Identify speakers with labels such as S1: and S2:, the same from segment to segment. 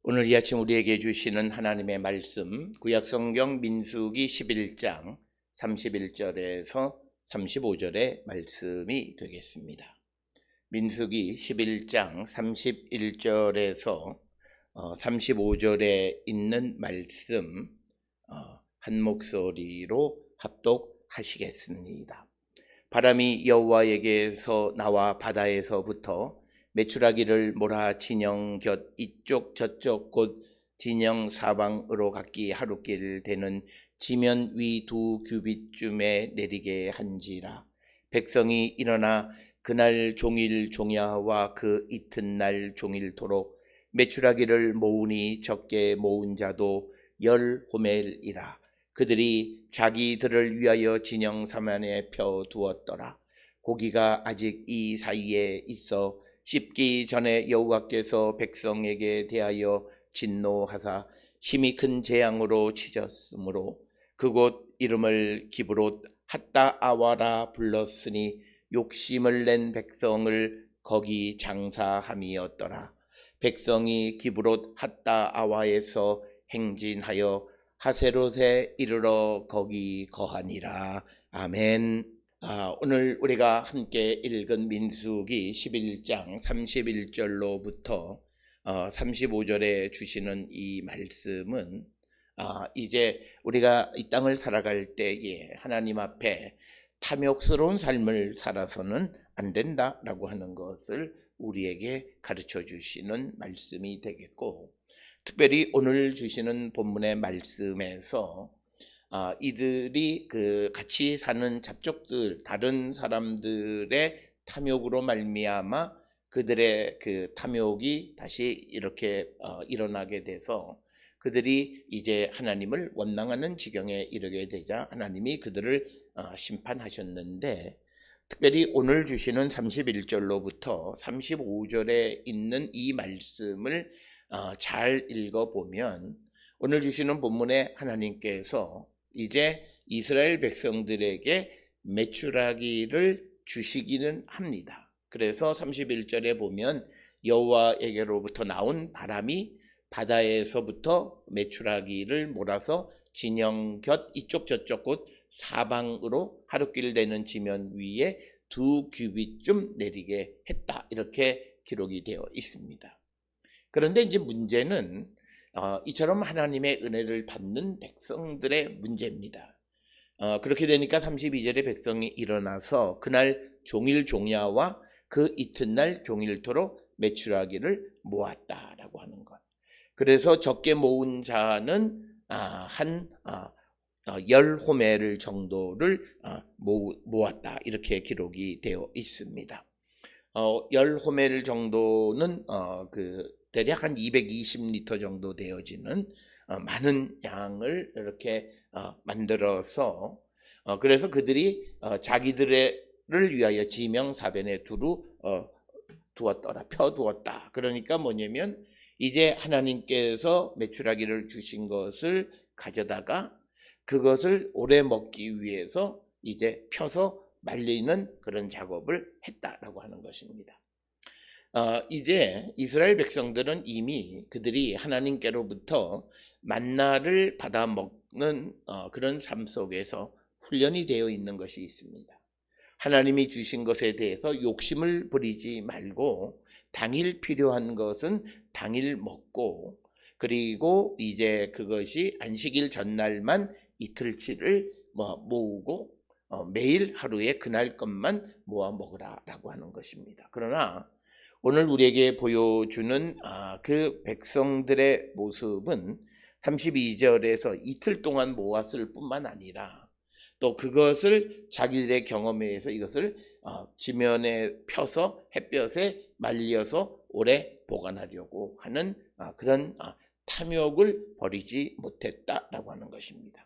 S1: 오늘 이 아침 우리에게 주시는 하나님의 말씀, 구약성경 민수기 11장 31절에서 35절의 말씀이 되겠습니다. 민수기 11장 31절에서 35절에 있는 말씀 한 목소리로 합독하시겠습니다. 바람이 여호와에게서 나와 바다에서부터 메추라기를 몰아 진영 곁 이쪽 저쪽 곧 진영 사방으로 각기 하루길 되는 지면 위 2규빗쯤에 내리게 한지라. 백성이 일어나 그날 종일 종야와 그 이튿날 종일토록 메추라기를 모으니 적게 모은 자도 10호멜이라. 그들이 자기들을 위하여 진영 사면에 펴두었더라. 고기가 아직 이 사이에 있어 씹기 전에 여호와께서 백성에게 대하여 진노하사 심히 큰 재앙으로 치셨으므로 그곳 이름을 기브롯 핫다아와라 불렀으니 욕심을 낸 백성을 거기 장사함이었더라. 백성이 기브롯 핫다아와에서 행진하여 하세롯에 이르러 거기 거하니라. 아멘. 오늘 우리가 함께 읽은 민수기 11장 31절로부터 35절에 주시는 이 말씀은 이제 우리가 이 땅을 살아갈 때에 하나님 앞에 탐욕스러운 삶을 살아서는 안 된다라고 하는 것을 우리에게 가르쳐 주시는 말씀이 되겠고, 특별히 오늘 주시는 본문의 말씀에서 이들이 같이 사는 잡족들, 다른 사람들의 탐욕으로 말미암아 그들의 그 탐욕이 다시 이렇게 일어나게 돼서 그들이 이제 하나님을 원망하는 지경에 이르게 되자 하나님이 그들을 심판하셨는데, 특별히 오늘 주시는 31절로부터 35절에 있는 이 말씀을 잘 읽어보면 오늘 주시는 본문에 하나님께서 이제 이스라엘 백성들에게 메추라기를 주시기는 합니다. 그래서 31절에 보면 여호와에게로부터 나온 바람이 바다에서부터 메추라기를 몰아서 진영 곁 이쪽 저쪽 곳 사방으로 하루길 되는 지면 위에 2규빗쯤 내리게 했다, 이렇게 기록이 되어 있습니다. 그런데 이제 문제는 이처럼 하나님의 은혜를 받는 백성들의 문제입니다. 그렇게 되니까 32절에 백성이 일어나서 그날 종일 종야와 그 이튿날 종일토록 메추라기를 모았다라고 하는 것. 그래서 적게 모은 자는 한 10호멜 정도를 모았다, 이렇게 기록이 되어 있습니다. 10호멜 정도는 대략 한 220리터 정도 되어지는 많은 양을 이렇게 만들어서 그래서 그들이 자기들을 위하여 지명사변에 두었더라, 펴두었다. 그러니까 뭐냐면 이제 하나님께서 메추라기를 주신 것을 가져다가 그것을 오래 먹기 위해서 이제 펴서 말리는 그런 작업을 했다라고 하는 것입니다. 이제 이스라엘 백성들은 이미 그들이 하나님께로부터 만나를 받아 먹는 그런 삶 속에서 훈련이 되어 있는 것이 있습니다. 하나님이 주신 것에 대해서 욕심을 부리지 말고 당일 필요한 것은 당일 먹고, 그리고 이제 그것이 안식일 전날만 이틀치를 모으고 매일 하루에 그날 것만 모아 먹으라라고 하는 것입니다. 그러나 오늘 우리에게 보여주는 그 백성들의 모습은 32절에서 이틀 동안 모았을 뿐만 아니라 또 그것을 자기들의 경험에 의해서 이것을 지면에 펴서 햇볕에 말려서 오래 보관하려고 하는 그런 탐욕을 버리지 못했다라고 하는 것입니다.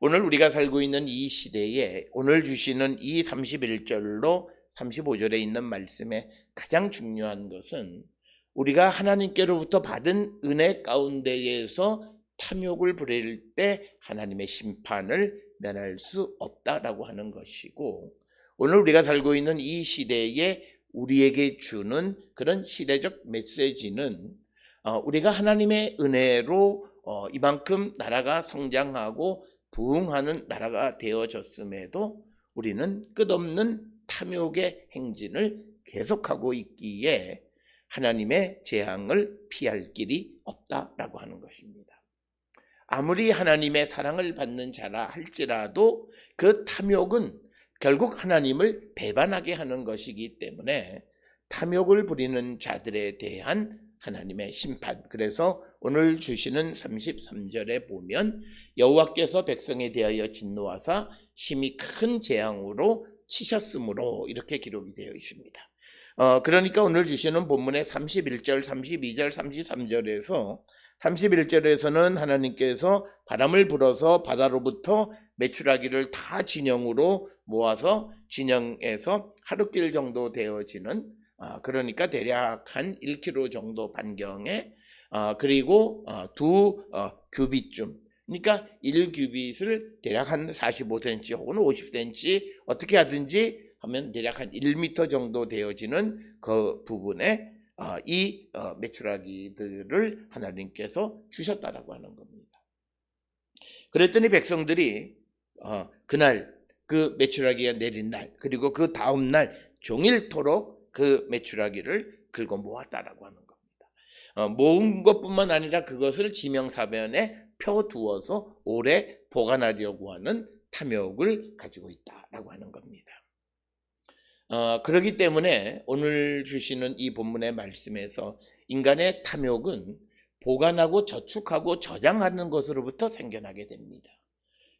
S1: 오늘 우리가 살고 있는 이 시대에 오늘 주시는 이 31절로 35절에 있는 말씀에 가장 중요한 것은 우리가 하나님께로부터 받은 은혜 가운데에서 탐욕을 부릴 때 하나님의 심판을 면할 수 없다라고 하는 것이고, 오늘 우리가 살고 있는 이 시대에 우리에게 주는 그런 시대적 메시지는 우리가 하나님의 은혜로 이만큼 나라가 성장하고 부흥하는 나라가 되어졌음에도 우리는 끝없는 탐욕의 행진을 계속하고 있기에 하나님의 재앙을 피할 길이 없다라고 하는 것입니다. 아무리 하나님의 사랑을 받는 자라 할지라도 그 탐욕은 결국 하나님을 배반하게 하는 것이기 때문에 탐욕을 부리는 자들에 대한 하나님의 심판. 그래서 오늘 주시는 33절에 보면 여호와께서 백성에 대하여 진노하사 심히 큰 재앙으로 치셨으므로 이렇게 기록이 되어 있습니다. 그러니까 오늘 주시는 본문의 31절, 32절, 33절에서 31절에서는 하나님께서 바람을 불어서 바다로부터 메추라기를 다 진영으로 모아서 진영에서 하루길 정도 되어지는 그러니까 대략 한 1km 정도 반경에 그리고 2규빗쯤 그러니까 1규빗을 대략 한 45cm 혹은 50cm 어떻게 하든지 하면 대략 한 1m 정도 되어지는 그 부분에 이 메추라기들을 하나님께서 주셨다라고 하는 겁니다. 그랬더니 백성들이 그날 그 메추라기가 내린 날 그리고 그 다음 날 종일토록 그 메추라기를 긁어 모았다라고 하는 겁니다. 모은 것뿐만 아니라 그것을 지명사변에 펴두어서 오래 보관하려고 하는 탐욕을 가지고 있다라고 하는 겁니다. 그렇기 때문에 오늘 주시는 이 본문의 말씀에서 인간의 탐욕은 보관하고 저축하고 저장하는 것으로부터 생겨나게 됩니다.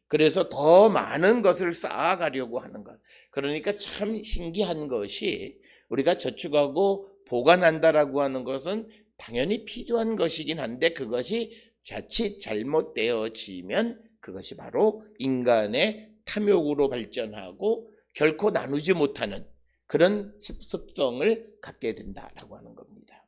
S1: 그래서 더 많은 것을 쌓아가려고 하는 것. 그러니까 참 신기한 것이 우리가 저축하고 보관한다라고 하는 것은 당연히 필요한 것이긴 한데 그것이 자칫 잘못되어지면 그것이 바로 인간의 탐욕으로 발전하고 결코 나누지 못하는 그런 습성을 갖게 된다라고 하는 겁니다.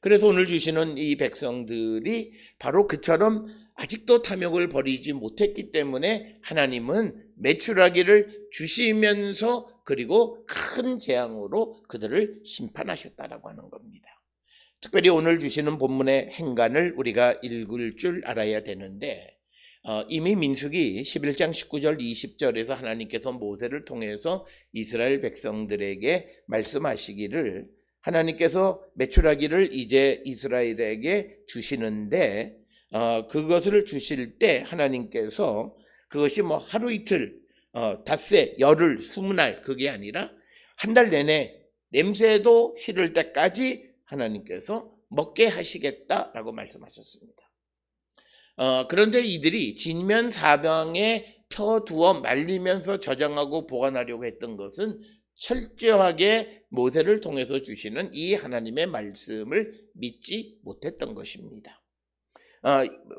S1: 그래서 오늘 주시는 이 백성들이 바로 그처럼 아직도 탐욕을 버리지 못했기 때문에 하나님은 메추라기를 주시면서 그리고 큰 재앙으로 그들을 심판하셨다라고 하는 겁니다. 특별히 오늘 주시는 본문의 행간을 우리가 읽을 줄 알아야 되는데 이미 민수기 11장 19절 20절에서 하나님께서 모세를 통해서 이스라엘 백성들에게 말씀하시기를 하나님께서 메추라기를 이제 이스라엘에게 주시는데 그것을 주실 때 하나님께서 그것이 뭐 하루 이틀 닷새 열흘 20날 그게 아니라 한 달 내내 냄새도 싫을 때까지 하나님께서 먹게 하시겠다라고 말씀하셨습니다. 그런데 이들이 진면 사방에 펴두어 말리면서 저장하고 보관하려고 했던 것은 철저하게 모세를 통해서 주시는 이 하나님의 말씀을 믿지 못했던 것입니다.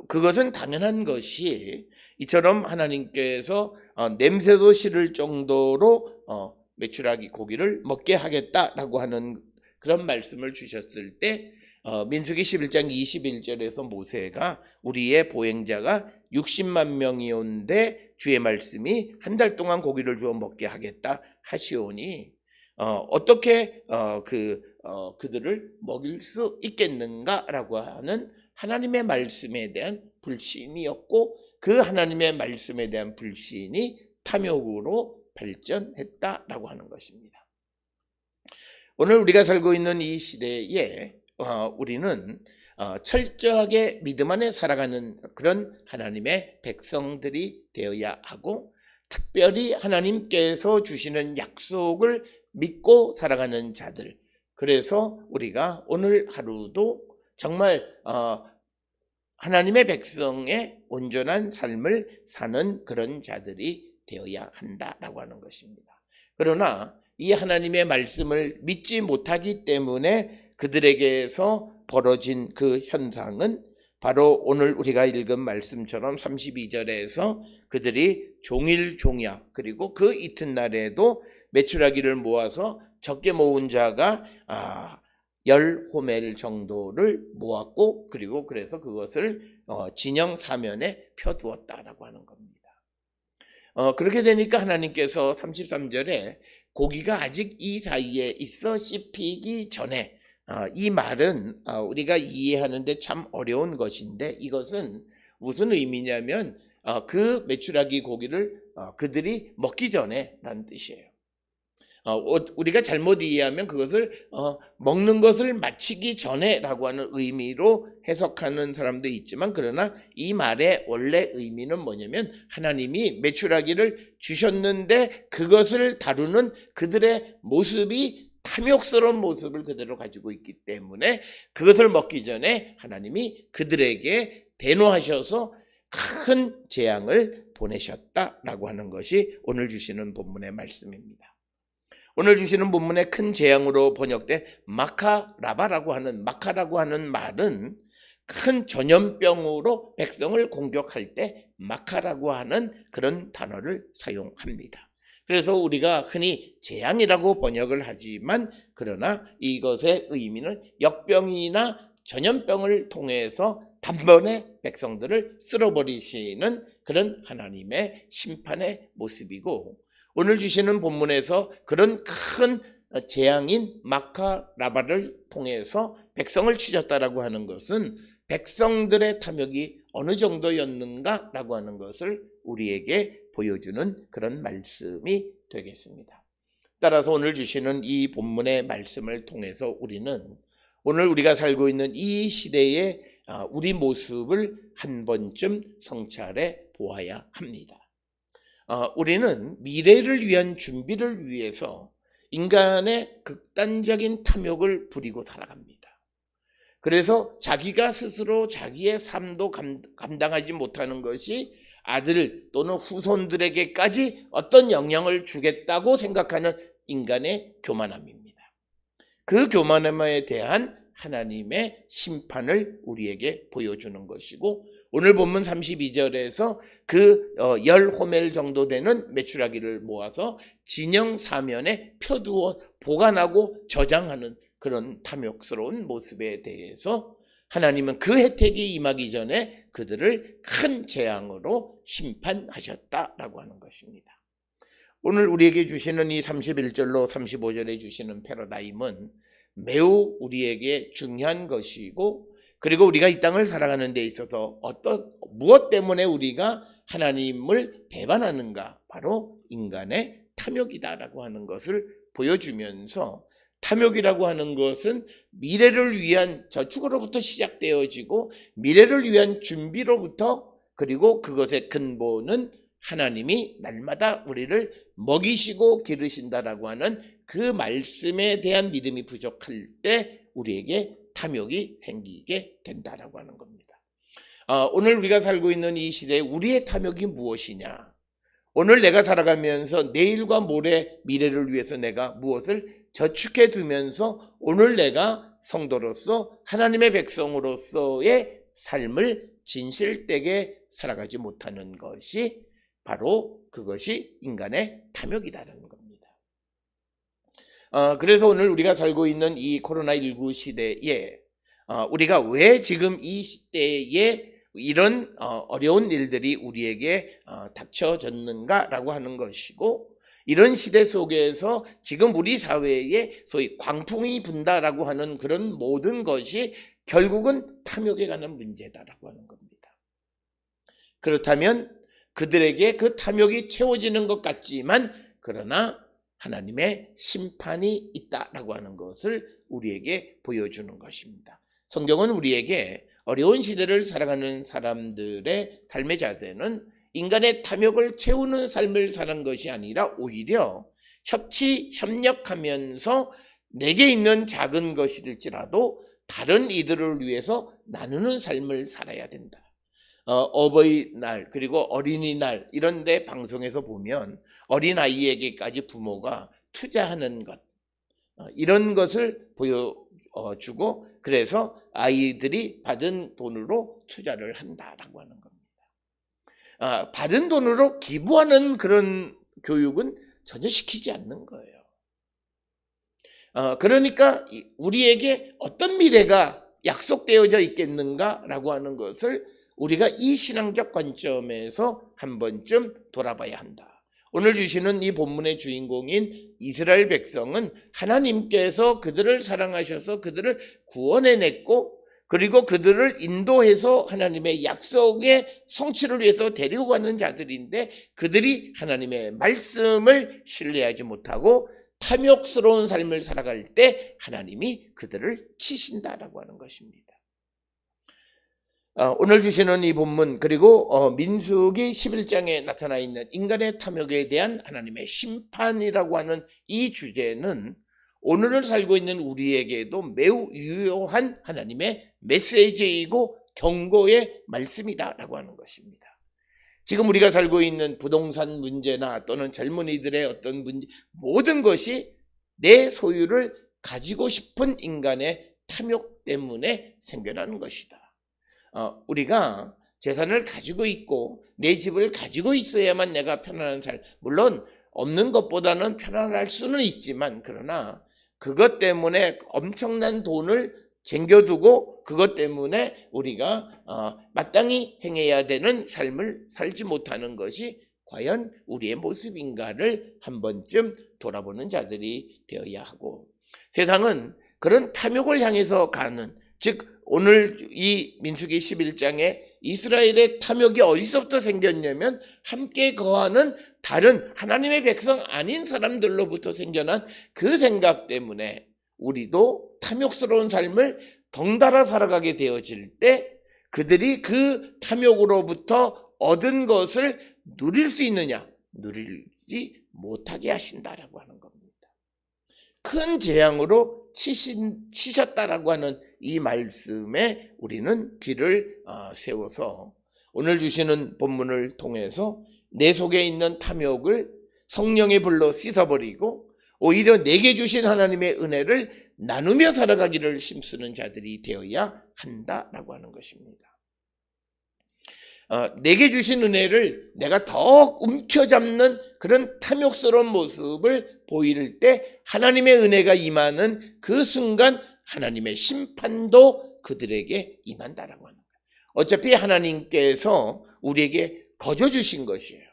S1: 그것은 당연한 것이 이처럼 하나님께서 냄새도 싫을 정도로 메추라기 고기를 먹게 하겠다라고 하는 그런 말씀을 주셨을 때 민수기 11장 21절에서 모세가 우리의 보행자가 60만 명이온데 주의 말씀이 한 달 동안 고기를 주어 먹게 하겠다 하시오니 어떻게 그들을 먹일 수 있겠는가라고 하는 하나님의 말씀에 대한 불신이었고 그 하나님의 말씀에 대한 불신이 탐욕으로 발전했다라고 하는 것입니다. 오늘 우리가 살고 있는 이 시대에 우리는 철저하게 믿음 안에 살아가는 그런 하나님의 백성들이 되어야 하고 특별히 하나님께서 주시는 약속을 믿고 살아가는 자들. 그래서 우리가 오늘 하루도 정말 하나님의 백성의 온전한 삶을 사는 그런 자들이 되어야 한다라고 하는 것입니다. 그러나 이 하나님의 말씀을 믿지 못하기 때문에 그들에게서 벌어진 그 현상은 바로 오늘 우리가 읽은 말씀처럼 32절에서 그들이 종일 종야 그리고 그 이튿날에도 메추라기를 모아서 적게 모은 자가 10호멜 정도를 모았고 그리고 그래서 그것을 진영 사면에 펴두었다라고 하는 겁니다. 그렇게 되니까 하나님께서 33절에 고기가 아직 이 사이에 있어 씹히기 전에 이 말은 우리가 이해하는데 참 어려운 것인데 이것은 무슨 의미냐면 그 메추라기 고기를 그들이 먹기 전에 라는 뜻이에요. 우리가 잘못 이해하면 그것을 먹는 것을 마치기 전에라고 하는 의미로 해석하는 사람도 있지만 그러나 이 말의 원래 의미는 뭐냐면 하나님이 메추라기를 주셨는데 그것을 다루는 그들의 모습이 탐욕스러운 모습을 그대로 가지고 있기 때문에 그것을 먹기 전에 하나님이 그들에게 대노하셔서 큰 재앙을 보내셨다라고 하는 것이 오늘 주시는 본문의 말씀입니다. 오늘 주시는 본문의 큰 재앙으로 번역된 마카라바라고 하는 마카라고 하는 말은 큰 전염병으로 백성을 공격할 때 마카라고 하는 그런 단어를 사용합니다. 그래서 우리가 흔히 재앙이라고 번역을 하지만 그러나 이것의 의미는 역병이나 전염병을 통해서 단번에 백성들을 쓸어버리시는 그런 하나님의 심판의 모습이고 오늘 주시는 본문에서 그런 큰 재앙인 마카라바를 통해서 백성을 치셨다라고 하는 것은 백성들의 탐욕이 어느 정도였는가라고 하는 것을 우리에게 보여주는 그런 말씀이 되겠습니다. 따라서 오늘 주시는 이 본문의 말씀을 통해서 우리는 오늘 우리가 살고 있는 이 시대의 우리 모습을 한 번쯤 성찰해 보아야 합니다. 우리는 미래를 위한 준비를 위해서 인간의 극단적인 탐욕을 부리고 살아갑니다. 그래서 자기가 스스로 자기의 삶도 감당하지 못하는 것이 아들 또는 후손들에게까지 어떤 영향을 주겠다고 생각하는 인간의 교만함입니다. 그 교만함에 대한 하나님의 심판을 우리에게 보여주는 것이고 오늘 본문 32절에서 그 10호멜 정도 되는 메추라기를 모아서 진영 사면에 펴두어 보관하고 저장하는 그런 탐욕스러운 모습에 대해서 하나님은 그 혜택이 임하기 전에 그들을 큰 재앙으로 심판하셨다라고 하는 것입니다. 오늘 우리에게 주시는 이 31절로 35절에 주시는 패러다임은 매우 우리에게 중요한 것이고 그리고 우리가 이 땅을 살아가는 데 있어서 무엇 때문에 우리가 하나님을 배반하는가 바로 인간의 탐욕이다라고 하는 것을 보여주면서 탐욕이라고 하는 것은 미래를 위한 저축으로부터 시작되어지고 미래를 위한 준비로부터 그리고 그것의 근본은 하나님이 날마다 우리를 먹이시고 기르신다라고 하는 그 말씀에 대한 믿음이 부족할 때 우리에게 탐욕이 생기게 된다라고 하는 겁니다. 오늘 우리가 살고 있는 이 시대에 우리의 탐욕이 무엇이냐? 오늘 내가 살아가면서 내일과 모레 미래를 위해서 내가 무엇을 저축해 두면서 오늘 내가 성도로서 하나님의 백성으로서의 삶을 진실되게 살아가지 못하는 것이 바로 그것이 인간의 탐욕이다라는 겁니다. 그래서 오늘 우리가 살고 있는 이 코로나19 시대에 우리가 왜 지금 이 시대에 이런 어려운 일들이 우리에게 닥쳐졌는가라고 하는 것이고 이런 시대 속에서 지금 우리 사회에 소위 광풍이 분다라고 하는 그런 모든 것이 결국은 탐욕에 관한 문제다라고 하는 겁니다. 그렇다면 그들에게 그 탐욕이 채워지는 것 같지만 그러나 하나님의 심판이 있다라고 하는 것을 우리에게 보여주는 것입니다. 성경은 우리에게 어려운 시대를 살아가는 사람들의 삶의 자세는 인간의 탐욕을 채우는 삶을 사는 것이 아니라 오히려 협력하면서 내게 있는 작은 것일지라도 다른 이들을 위해서 나누는 삶을 살아야 된다. 어버이날 그리고 어린이날 이런 데 방송에서 보면 어린아이에게까지 부모가 투자하는 것 이런 것을 보여주고 그래서 아이들이 받은 돈으로 투자를 한다라고 하는 겁니다. 받은 돈으로 기부하는 그런 교육은 전혀 시키지 않는 거예요. 그러니까 우리에게 어떤 미래가 약속되어져 있겠는가라고 하는 것을 우리가 이 신앙적 관점에서 한 번쯤 돌아봐야 한다. 오늘 주시는 이 본문의 주인공인 이스라엘 백성은 하나님께서 그들을 사랑하셔서 그들을 구원해냈고, 그리고 그들을 인도해서 하나님의 약속의 성취를 위해서 데리고 가는 자들인데, 그들이 하나님의 말씀을 신뢰하지 못하고 탐욕스러운 삶을 살아갈 때 하나님이 그들을 치신다라고 하는 것입니다. 오늘 주시는 이 본문, 그리고 민수기 11장에 나타나 있는 인간의 탐욕에 대한 하나님의 심판이라고 하는 이 주제는 오늘을 살고 있는 우리에게도 매우 유효한 하나님의 메시지이고 경고의 말씀이다라고 하는 것입니다. 지금 우리가 살고 있는 부동산 문제나 또는 젊은이들의 어떤 문제, 모든 것이 내 소유를 가지고 싶은 인간의 탐욕 때문에 생겨나는 것이다. 우리가 재산을 가지고 있고 내 집을 가지고 있어야만 내가 편안한 삶, 물론 없는 것보다는 편안할 수는 있지만, 그러나 그것 때문에 엄청난 돈을 쟁겨두고 그것 때문에 우리가 마땅히 행해야 되는 삶을 살지 못하는 것이 과연 우리의 모습인가를 한 번쯤 돌아보는 자들이 되어야 하고, 세상은 그런 탐욕을 향해서 가는, 즉 오늘 이 민수기 11장에 이스라엘의 탐욕이 어디서부터 생겼냐면 함께 거하는 다른 하나님의 백성 아닌 사람들로부터 생겨난 그 생각 때문에 우리도 탐욕스러운 삶을 덩달아 살아가게 되어질 때 그들이 그 탐욕으로부터 얻은 것을 누릴 수 있느냐? 누리지 못하게 하신다라고 하는 겁니다. 큰 재앙으로 치셨다라고 하는 이 말씀에 우리는 귀를 세워서 오늘 주시는 본문을 통해서 내 속에 있는 탐욕을 성령의 불로 씻어버리고 오히려 내게 주신 하나님의 은혜를 나누며 살아가기를 힘쓰는 자들이 되어야 한다라고 하는 것입니다. 내게 주신 은혜를 내가 더 움켜잡는 그런 탐욕스러운 모습을 보일 때 하나님의 은혜가 임하는 그 순간 하나님의 심판도 그들에게 임한다라고 하는 거예요. 어차피 하나님께서 우리에게 거저 주신 것이에요.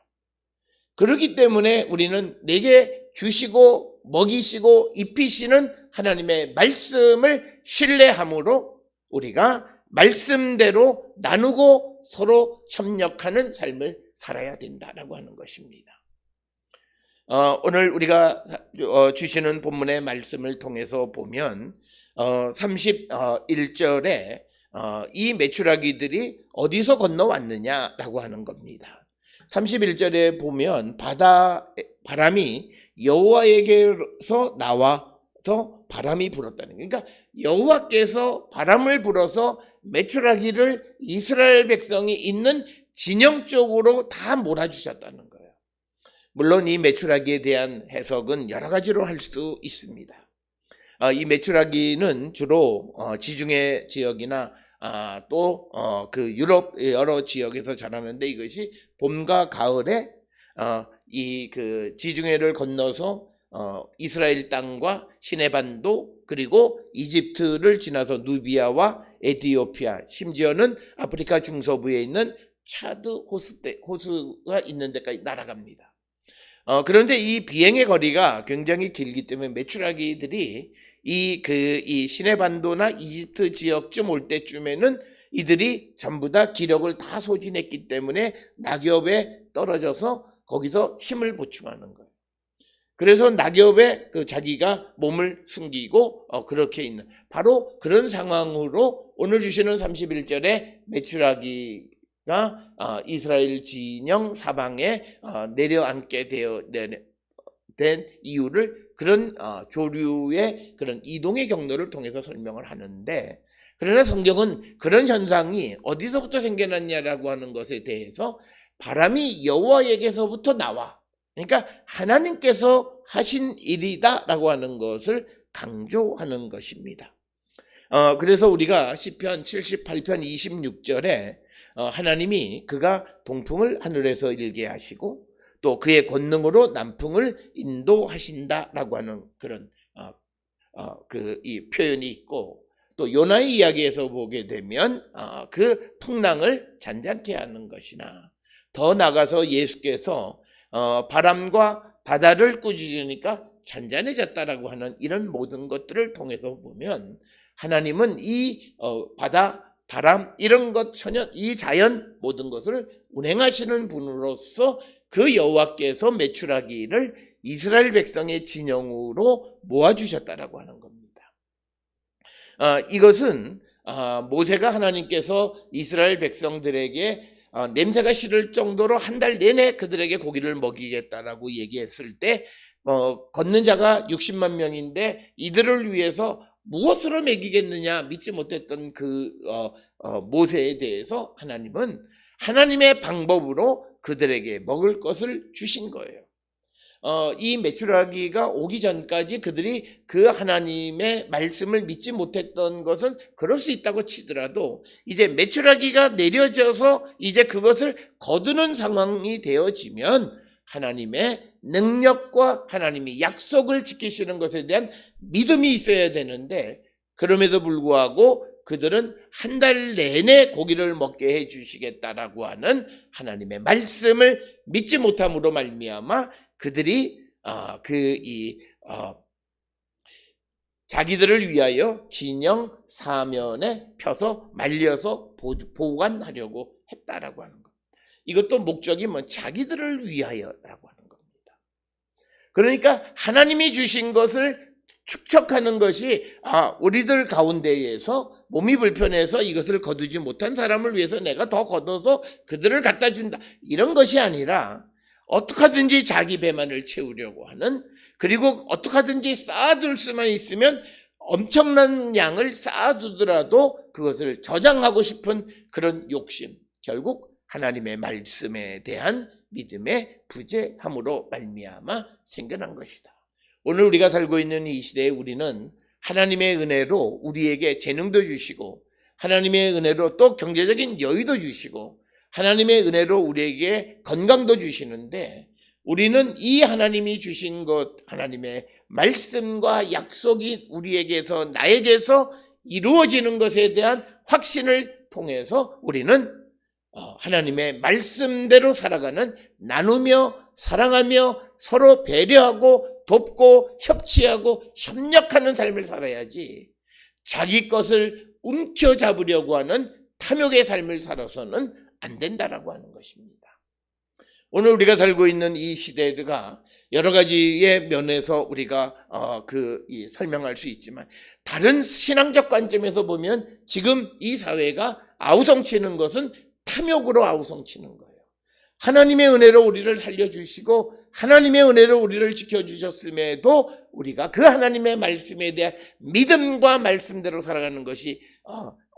S1: 그렇기 때문에 우리는 내게 주시고 먹이시고 입히시는 하나님의 말씀을 신뢰함으로 우리가 말씀대로 나누고 서로 협력하는 삶을 살아야 된다라고 하는 것입니다. 오늘 우리가 주시는 본문의 말씀을 통해서 보면 31절에 이 메추라기들이 어디서 건너왔느냐라고 하는 겁니다. 31절에 보면 바람이 여호와에게서 나와서 바람이 불었다는 거예요. 그러니까 여호와께서 바람을 불어서 메추라기를 이스라엘 백성이 있는 진영 쪽으로 다 몰아주셨다는 거예요. 물론 이 메추라기에 대한 해석은 여러 가지로 할 수 있습니다. 이 메추라기는 주로 지중해 지역이나 또 그 유럽 여러 지역에서 자라는데, 이것이 봄과 가을에 이 그 지중해를 건너서 이스라엘 땅과 시내반도 그리고 이집트를 지나서 누비아와 에티오피아, 심지어는 아프리카 중서부에 있는 차드 호수가 있는 데까지 날아갑니다. 그런데 이 비행의 거리가 굉장히 길기 때문에 메추라기들이 이 시내반도나 이집트 지역쯤 올 때쯤에는 이들이 전부 다 기력을 다 소진했기 때문에 낙엽에 떨어져서 거기서 힘을 보충하는 거예요. 그래서 낙엽에 자기가 몸을 숨기고 그렇게 있는 바로 그런 상황으로 오늘 주시는 31절에 메추라기가 이스라엘 진영 사방에 내려앉게 된 이유를 그런 조류의 그런 이동의 경로를 통해서 설명을 하는데, 그러나 성경은 그런 현상이 어디서부터 생겨났냐라고 하는 것에 대해서 바람이 여호와에게서부터 나와, 그러니까 하나님께서 하신 일이다라고 하는 것을 강조하는 것입니다. 그래서 우리가 시편 78편 26절에 하나님이 그가 동풍을 하늘에서 일게 하시고 또 그의 권능으로 남풍을 인도하신다라고 하는 그런 이 표현이 있고, 또 요나의 이야기에서 보게 되면 그 풍랑을 잔잔케 하는 것이나, 더 나아가서 예수께서 바람과 바다를 꾸짖으니까 잔잔해졌다라고 하는 이런 모든 것들을 통해서 보면 하나님은 이 바다, 바람 이런 것 전혀 이 자연 모든 것을 운행하시는 분으로서 그 여호와께서 메추라기를 이스라엘 백성의 진영으로 모아주셨다라고 하는 겁니다. 이것은 모세가 하나님께서 이스라엘 백성들에게 냄새가 싫을 정도로 한 달 내내 그들에게 고기를 먹이겠다라고 얘기했을 때 걷는 자가 60만 명인데 이들을 위해서 무엇으로 먹이겠느냐 믿지 못했던 그 모세에 대해서 하나님은 하나님의 방법으로 그들에게 먹을 것을 주신 거예요. 이 메추라기가 오기 전까지 그들이 그 하나님의 말씀을 믿지 못했던 것은 그럴 수 있다고 치더라도 이제 메추라기가 내려져서 이제 그것을 거두는 상황이 되어지면 하나님의 능력과 하나님이 약속을 지키시는 것에 대한 믿음이 있어야 되는데 그럼에도 불구하고 그들은 한 달 내내 고기를 먹게 해주시겠다라고 하는 하나님의 말씀을 믿지 못함으로 말미암아 그들이 자기들을 위하여 진영 사면에 펴서 말려서 보관하려고 했다라고 하는 것. 이것도 목적이 자기들을 위하여라고 하는 겁니다. 그러니까 하나님이 주신 것을 축적하는 것이 우리들 가운데에서 몸이 불편해서 이것을 거두지 못한 사람을 위해서 내가 더 걷어서 그들을 갖다 준다. 이런 것이 아니라 어떻게 하든지 자기 배만을 채우려고 하는, 그리고 어떻게 하든지 쌓아둘 수만 있으면 엄청난 양을 쌓아두더라도 그것을 저장하고 싶은 그런 욕심, 결국 하나님의 말씀에 대한 믿음의 부재함으로 말미암아 생겨난 것이다. 오늘 우리가 살고 있는 이 시대에 우리는 하나님의 은혜로 우리에게 재능도 주시고 하나님의 은혜로 또 경제적인 여유도 주시고 하나님의 은혜로 우리에게 건강도 주시는데 우리는 이 하나님이 주신 것, 하나님의 말씀과 약속이 우리에게서 나에게서 이루어지는 것에 대한 확신을 통해서 우리는 하나님의 말씀대로 살아가는, 나누며 사랑하며 서로 배려하고 돕고 협치하고 협력하는 삶을 살아야지 자기 것을 움켜잡으려고 하는 탐욕의 삶을 살아서는 안 된다라고 하는 것입니다. 오늘 우리가 살고 있는 이 시대가 여러 가지의 면에서 우리가 설명할 수 있지만 다른 신앙적 관점에서 보면 지금 이 사회가 아우성치는 것은 탐욕으로 아우성치는 거예요. 하나님의 은혜로 우리를 살려주시고 하나님의 은혜로 우리를 지켜주셨음에도 우리가 그 하나님의 말씀에 대한 믿음과 말씀대로 살아가는 것이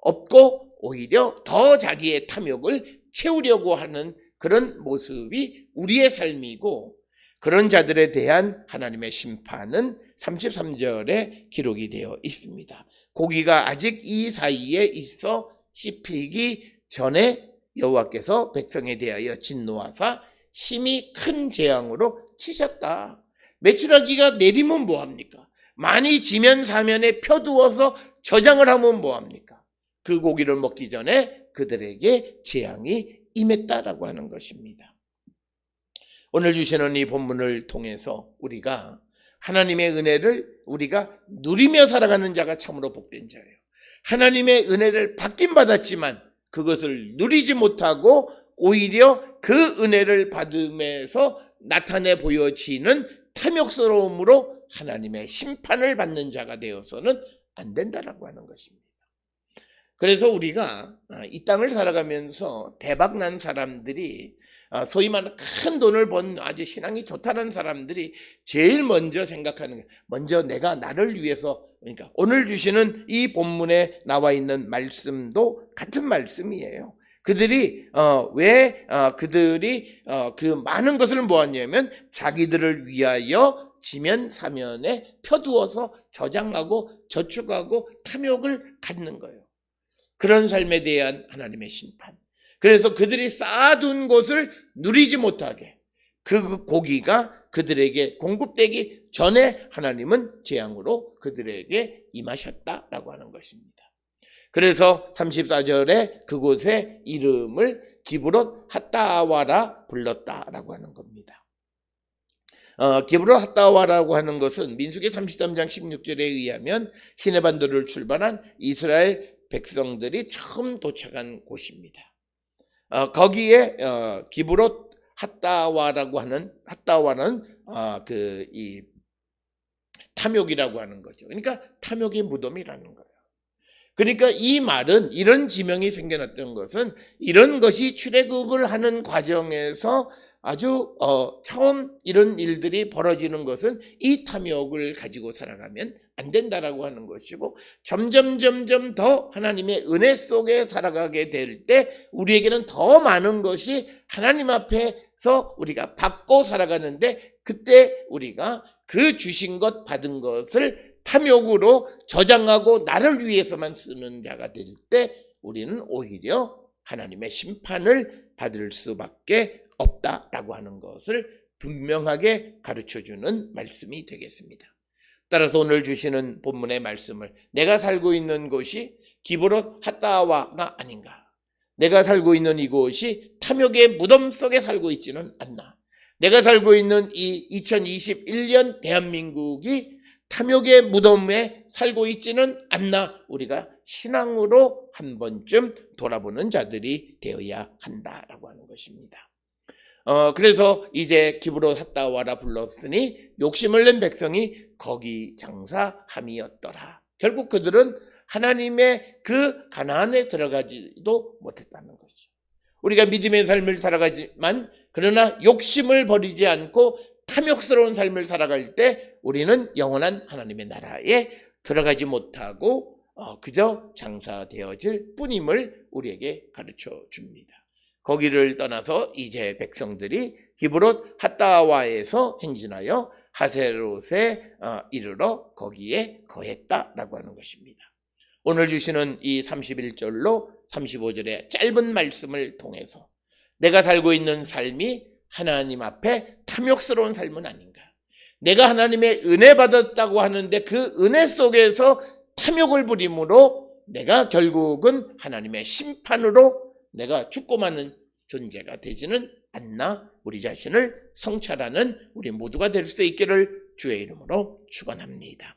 S1: 없고 오히려 더 자기의 탐욕을 채우려고 하는 그런 모습이 우리의 삶이고, 그런 자들에 대한 하나님의 심판은 33절에 기록이 되어 있습니다. 고기가 아직 이 사이에 있어 씹히기 전에 여호와께서 백성에 대하여 진노하사 심히 큰 재앙으로 치셨다. 메추라기가 내리면 뭐합니까? 많이 지면 사면에 펴두어서 저장을 하면 뭐합니까? 그 고기를 먹기 전에 그들에게 재앙이 임했다라고 하는 것입니다. 오늘 주시는 이 본문을 통해서 우리가 하나님의 은혜를 우리가 누리며 살아가는 자가 참으로 복된 자예요. 하나님의 은혜를 받긴 받았지만 그것을 누리지 못하고 오히려 그 은혜를 받음에서 나타내 보여지는 탐욕스러움으로 하나님의 심판을 받는 자가 되어서는 안 된다라고 하는 것입니다. 그래서 우리가 이 땅을 살아가면서 대박난 사람들이, 소위 말하는 큰 돈을 번 아주 신앙이 좋다는 사람들이 제일 먼저 생각하는 게, 먼저 내가 나를 위해서, 그러니까 오늘 주시는 이 본문에 나와 있는 말씀도 같은 말씀이에요. 그들이 그 많은 것을 모았냐면 자기들을 위하여 지면 사면에 펴두어서 저장하고 저축하고 탐욕을 갖는 거예요. 그런 삶에 대한 하나님의 심판. 그래서 그들이 쌓아둔 것을 누리지 못하게 그 고기가 그들에게 공급되기 전에 하나님은 재앙으로 그들에게 임하셨다라고 하는 것입니다. 그래서 34절에 그곳의 이름을 기브롯 핫다와라 불렀다라고 하는 겁니다. 기브롯 핫다와라고 하는 것은 민수기 33장 16절에 의하면 시내반도를 출발한 이스라엘 백성들이 처음 도착한 곳입니다. 거기에 기브롯 핫다와는 이 탐욕이라고 하는 거죠. 그러니까 탐욕의 무덤이라는 거예요. 그러니까 이 말은, 이런 지명이 생겨났던 것은 이런 것이 출애굽을 하는 과정에서 아주 처음 이런 일들이 벌어지는 것은 이 탐욕을 가지고 살아가면 안 된다라고 하는 것이고, 점점 더 하나님의 은혜 속에 살아가게 될 때 우리에게는 더 많은 것이 하나님 앞에서 우리가 받고 살아가는데, 그때 우리가 그 주신 것, 받은 것을 탐욕으로 저장하고 나를 위해서만 쓰는 자가 될 때 우리는 오히려 하나님의 심판을 받을 수밖에 없다라고 하는 것을 분명하게 가르쳐주는 말씀이 되겠습니다. 따라서 오늘 주시는 본문의 말씀을, 내가 살고 있는 곳이 기브롯 핫다와가 아닌가, 내가 살고 있는 이곳이 탐욕의 무덤 속에 살고 있지는 않나, 내가 살고 있는 이 2021년 대한민국이 탐욕의 무덤에 살고 있지는 않나, 우리가 신앙으로 한 번쯤 돌아보는 자들이 되어야 한다라고 하는 것입니다. 그래서 이제 기브롯 핫다와라 불렀으니 욕심을 낸 백성이 거기 장사함이었더라. 결국 그들은 하나님의 그 가나안에 들어가지도 못했다는 거죠. 우리가 믿음의 삶을 살아가지만 그러나 욕심을 버리지 않고 탐욕스러운 삶을 살아갈 때 우리는 영원한 하나님의 나라에 들어가지 못하고 그저 장사되어질 뿐임을 우리에게 가르쳐 줍니다. 거기를 떠나서 이제 백성들이 기브롯 핫다와에서 행진하여 하세롯에 이르러 거기에 거했다라고 하는 것입니다. 오늘 주시는 이 31절로 35절의 짧은 말씀을 통해서 내가 살고 있는 삶이 하나님 앞에 탐욕스러운 삶은 아닌가, 내가 하나님의 은혜 받았다고 하는데 그 은혜 속에서 탐욕을 부림으로 내가 결국은 하나님의 심판으로 내가 죽고 마는 존재가 되지는 않나, 우리 자신을 성찰하는 우리 모두가 될 수 있기를 주의 이름으로 축원합니다.